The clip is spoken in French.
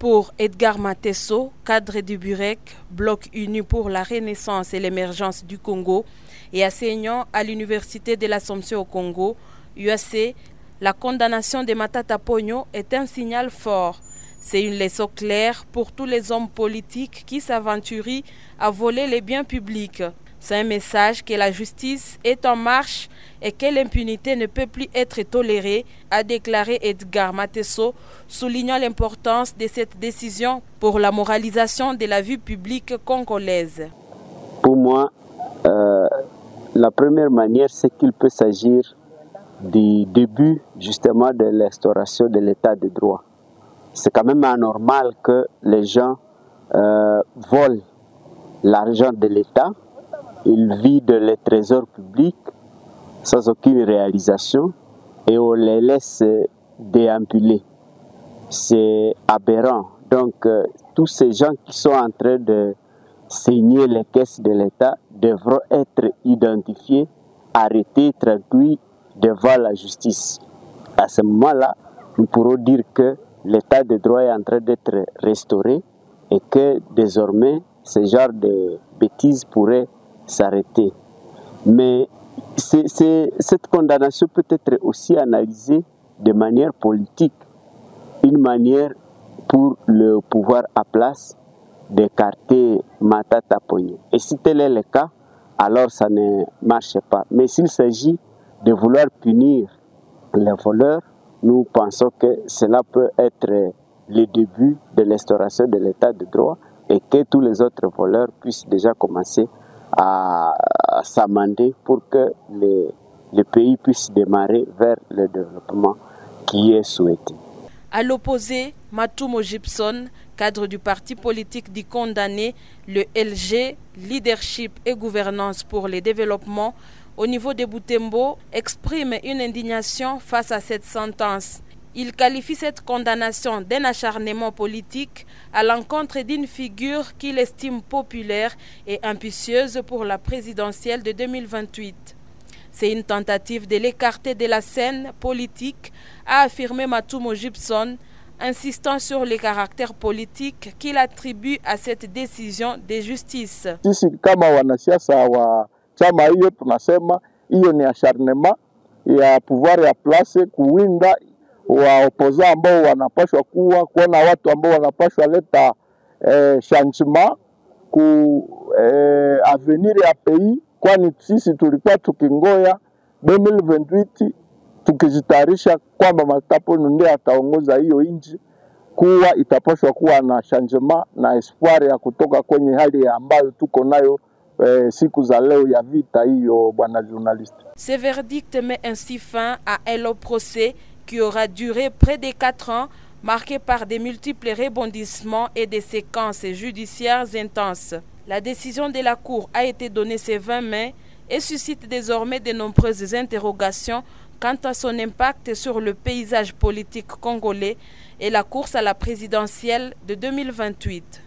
Pour Edgar Matesso, cadre du Burek, bloc uni pour la renaissance et l'émergence du Congo et enseignant à l'Université de l'Assomption au Congo, UAC, la condamnation de Matata Ponyo est un signal fort. C'est une leçon claire pour tous les hommes politiques qui s'aventurent à voler les biens publics. C'est un message que la justice est en marche et que l'impunité ne peut plus être tolérée, a déclaré Edgar Matesso, soulignant l'importance de cette décision pour la moralisation de la vie publique congolaise. Pour moi, la première manière, c'est qu'il peut s'agir du début justement de l'instauration de l'état de droit. C'est quand même anormal que les gens volent l'argent de l'État, ils vident les trésors publics sans aucune réalisation et on les laisse déambuler. C'est aberrant. Donc tous ces gens qui sont en train de saigner les caisses de l'État devront être identifiés, arrêtés, traduits devant la justice. À ce moment-là, nous pourrons dire que l'état de droit est en train d'être restauré et que désormais, ce genre de bêtises pourrait s'arrêter. Mais cette condamnation peut être aussi analysée de manière politique, une manière pour le pouvoir à place d'écarter Matata Ponyo. Et si tel est le cas, alors ça ne marche pas. Mais s'il s'agit de vouloir punir les voleurs, nous pensons que cela peut être le début de l'instauration de l'état de droit et que tous les autres voleurs puissent déjà commencer à s'amender pour que le pays puisse démarrer vers le développement qui est souhaité. À l'opposé, Matumo Gibson, cadre du parti politique du condamné, le LG, Leadership et Gouvernance pour le Développement, au niveau de Butembo, exprime une indignation face à cette sentence. Il qualifie cette condamnation d'un acharnement politique à l'encontre d'une figure qu'il estime populaire et ambitieuse pour la présidentielle de 2028. C'est une tentative de l'écarter de la scène politique, a affirmé Matumo Gibson, insistant sur le caractère politique qu'il attribue à cette décision de justice. Sisi kama wanasiasa wa chama hiyo tunasema hiyo ni acharnement ya pouvoir ya place kuwinda wa opoza ambao wanapashwa kuona watu ambao wanapashwa leta changement ku avenir ya pays, kwani sisi tulikuwa tukingoya 2028 tukijitayarisha kwamba Matata Ponyo ndiye ataongoza hiyo nchi, kuwa itapashwa kuwa na changement na espoir ya kutoka kwenye hali ambayo tuko nayo siku za leo ya vita hiyo, bwana journaliste. Ce verdict met ainsi fin à un long procès qui aura duré près de 4 ans, marqué par de multiples rebondissements et des séquences judiciaires intenses. La décision de la Cour a été donnée ce 20 mai et suscite désormais de nombreuses interrogations quant à son impact sur le paysage politique congolais et la course à la présidentielle de 2028.